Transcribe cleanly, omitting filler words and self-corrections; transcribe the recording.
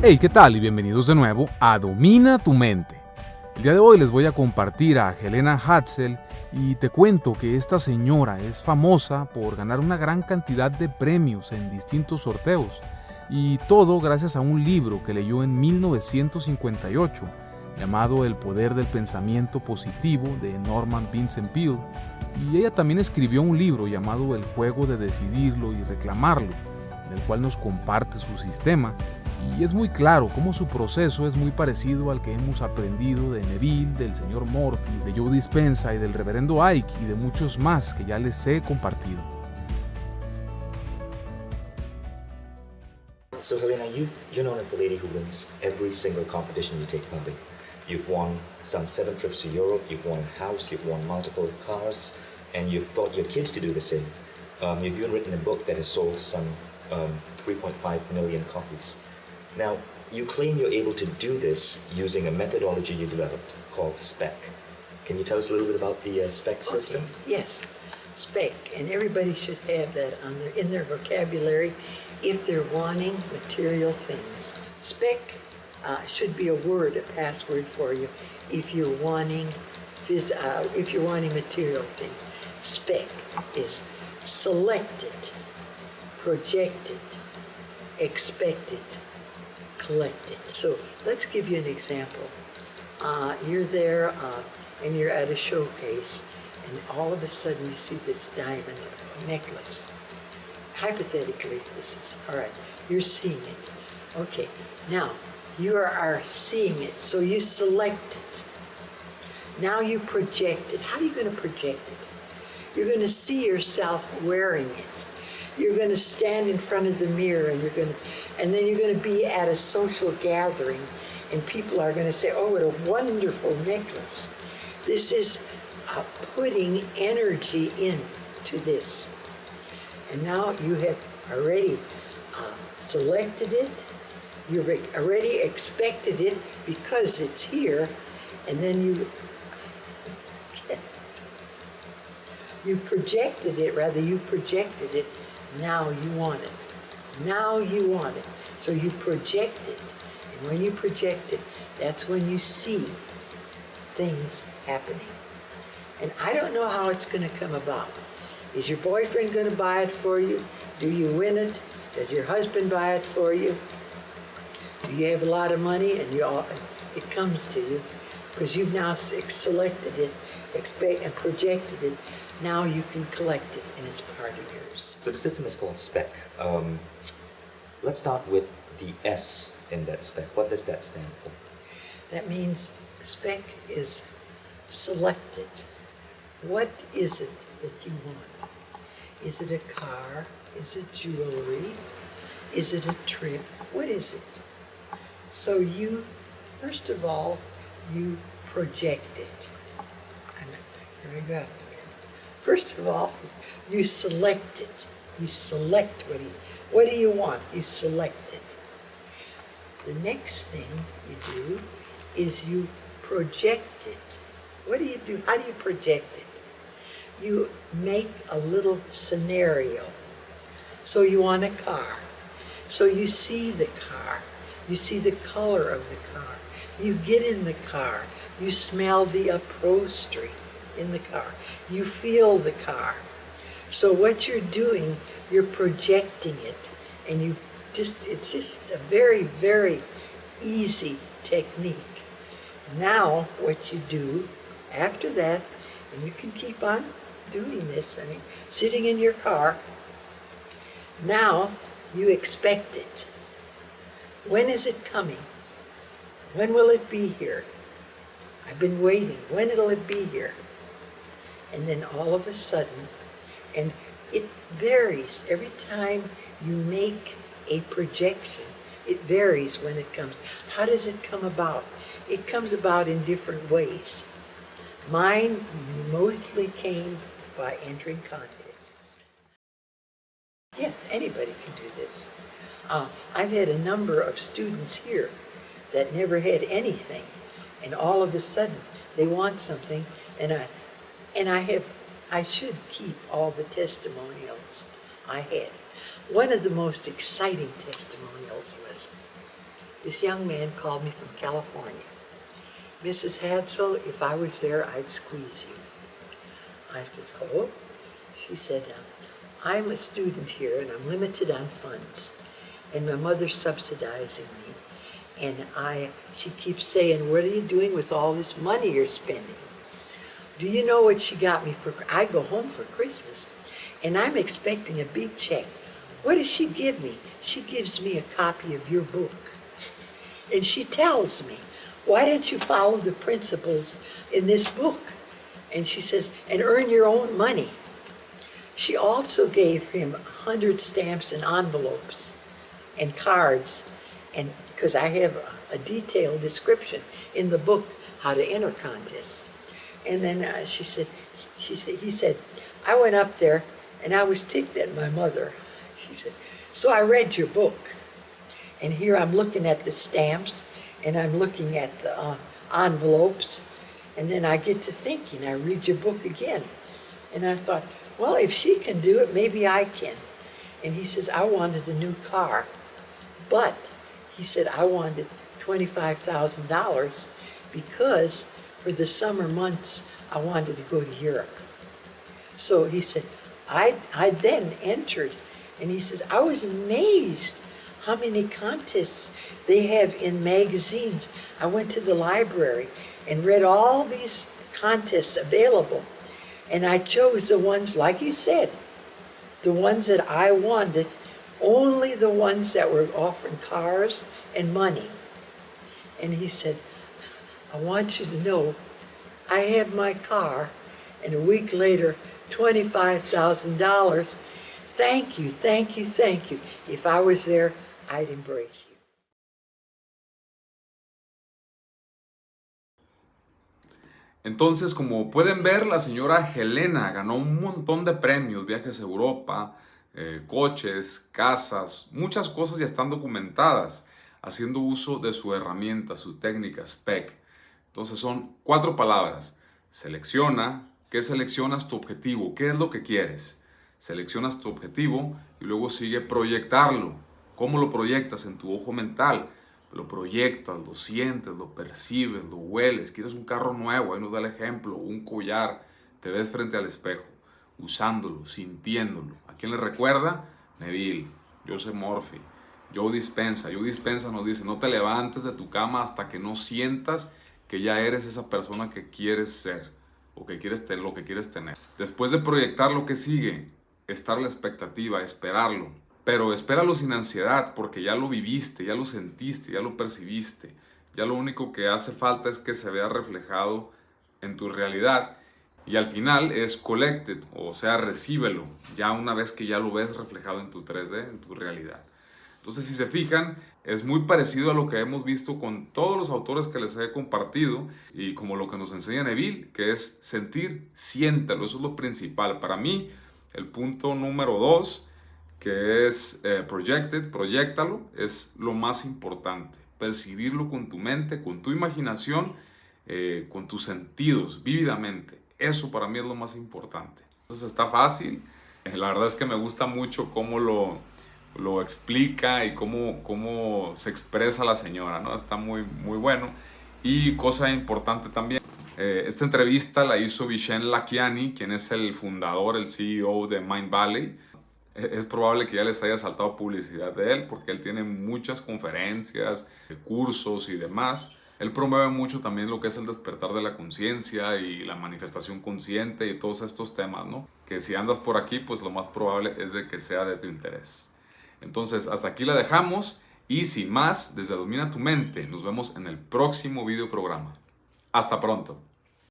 Hey, ¿qué tal? Y bienvenidos de nuevo a Domina tu Mente. El día de hoy les voy a compartir a Helene Hadsell y te cuento que esta señora es famosa por ganar una gran cantidad de premios en distintos sorteos y todo gracias a un libro que leyó en 1958 llamado El poder del pensamiento positivo de Norman Vincent Peale, y ella también escribió un libro llamado El juego de decidirlo y reclamarlo, en el cual nos comparte su sistema. Y es muy claro cómo su proceso es muy parecido al que hemos aprendido de Neville, del señor Murphy, de Joe Dispenza y del reverendo Ike y de muchos más que ya les he compartido. So Helena, you're known as the lady who wins every single competition you take part in. You've won some 7 trips to Europe, you've won a house, you've won multiple cars, and you've taught your kids to do the same. You've even written a book that has sold some 3.5 million copies. Now, you claim you're able to do this using a methodology you developed called SPEC. Can you tell us a little bit about the SPEC system? Yes, SPEC, and everybody should have that in their vocabulary if they're wanting material things. SPEC should be a word, a password for you if you're wanting material things. SPEC is selected, projected, expected, collected. So let's give you an example. You're there and you're at a showcase, and all of a sudden you see this diamond necklace. Hypothetically, this is, all right, you're seeing it. Okay, now you are seeing it, so you select it. Now you project it. How are you going to project it? You're going to see yourself wearing it. You're going to stand in front of the mirror, and then you're going to be at a social gathering, and people are going to say, "Oh, what a wonderful necklace." This is putting energy into this. And now you have already selected it, you've already expected it because it's here, and then you projected it, now you want it. Now you want it. So you project it. And when you project it, that's when you see things happening. And I don't know how it's going to come about. Is your boyfriend going to buy it for you? Do you win it? Does your husband buy it for you? Do you have a lot of money and it comes to you because you've now selected it, and projected it. Now you can collect it and it's part of yours. So the system is called SPEC. Let's start with the S in that SPEC. What does that stand for? That means SPEC is selected. What is it that you want? Is it a car? Is it jewelry? Is it a trip? What is it? So you, first of all, you project it. Here we go again. First of all, you select it. You select what do you want? You select it. The next thing you do is you project it. What do you do? How do you project it? You make a little scenario. So you want a car. So you see the car. You see the color of the car. You get in the car. You smell the upholstery in the car. You feel the car. So what you're doing, you're projecting it. And it's just a very, very easy technique. Now what you do after that, and you can keep on doing this, sitting in your car, now you expect it. When is it coming? When will it be here? I've been waiting. When will it be here? And then all of a sudden, and it varies every time you make a projection. It varies when it comes. How does it come about? It comes about in different ways. Mine mostly came by entering contests. Yes, anybody can do this. I've had a number of students here that never had anything, and all of a sudden they want something, and I should keep all the testimonials I had. One of the most exciting testimonials was this young man called me from California. Mrs. Hadsell, if I was there, I'd squeeze you. I said, oh. She said, I'm a student here and I'm limited on funds. And my mother's subsidizing me. And she keeps saying, what are you doing with all this money you're spending? Do you know what she got me for? I go home for Christmas and I'm expecting a big check. What does she give me? She gives me a copy of your book. And she tells me, why don't you follow the principles in this book? And she says, and earn your own money. She also gave him 100 stamps and envelopes and cards, and because I have a detailed description in the book how to enter contests. And then he said, I went up there and I was ticked at my mother. She said, so I read your book. And here I'm looking at the stamps and I'm looking at the envelopes. And then I get to thinking, I read your book again. And I thought, well, if she can do it, maybe I can. And he says, I wanted a new car. But he said, I wanted $25,000 because for the summer months, I wanted to go to Europe. So he said, I then entered. And he says, I was amazed how many contests they have in magazines. I went to the library and read all these contests available. And I chose the ones, like you said, the ones that I wanted, only the ones that were offering cars and money. And he said, I want you to know, I had my car, and a week later, $25,000. Thank you, thank you, thank you. If I was there, I'd embrace you. Entonces, como pueden ver, la señora Helena ganó un montón de premios, viajes a Europa, coches, casas, muchas cosas ya están documentadas, haciendo uso de su herramienta, su técnica SPEC. Entonces son 4 palabras. Selecciona. ¿Qué seleccionas? Tu objetivo. ¿Qué es lo que quieres? Seleccionas tu objetivo y luego sigue proyectarlo. ¿Cómo lo proyectas? En tu ojo mental. Lo proyectas, lo sientes, lo percibes, lo hueles. Quieres un carro nuevo, ahí nos da el ejemplo, un collar. Te ves frente al espejo, usándolo, sintiéndolo. ¿A quién le recuerda? Neville, Joseph Murphy, Joe Dispenza. Joe Dispenza nos dice, no te levantes de tu cama hasta que no sientas que ya eres esa persona que quieres ser o que quieres tener, lo que quieres tener. Después de proyectar lo que sigue, estar a la expectativa, esperarlo. Pero espéralo sin ansiedad porque ya lo viviste, ya lo sentiste, ya lo percibiste. Ya lo único que hace falta es que se vea reflejado en tu realidad. Y al final es collected, o sea, recíbelo, ya una vez que ya lo ves reflejado en tu 3D, en tu realidad. Entonces, si se fijan, es muy parecido a lo que hemos visto con todos los autores que les he compartido y como lo que nos enseña Neville, que es sentir, siéntalo, eso es lo principal. Para mí, el punto número 2, que es projected, proyéctalo, es lo más importante. Percibirlo con tu mente, con tu imaginación, con tus sentidos, vívidamente. Eso para mí es lo más importante. Entonces está fácil. La verdad es que me gusta mucho cómo lo explica y cómo se expresa la señora, ¿no? Está muy, muy bueno. Y cosa importante también, esta entrevista la hizo Vishen Lakhiani, quien es el fundador, el CEO de Mind Valley. Es probable que ya les haya saltado publicidad de él porque él tiene muchas conferencias, cursos y demás. Él promueve mucho también lo que es el despertar de la conciencia y la manifestación consciente y todos estos temas, ¿no? Que si andas por aquí, pues lo más probable es de que sea de tu interés. Entonces, hasta aquí la dejamos y sin más, desde Domina tu Mente, nos vemos en el próximo video programa. Hasta pronto.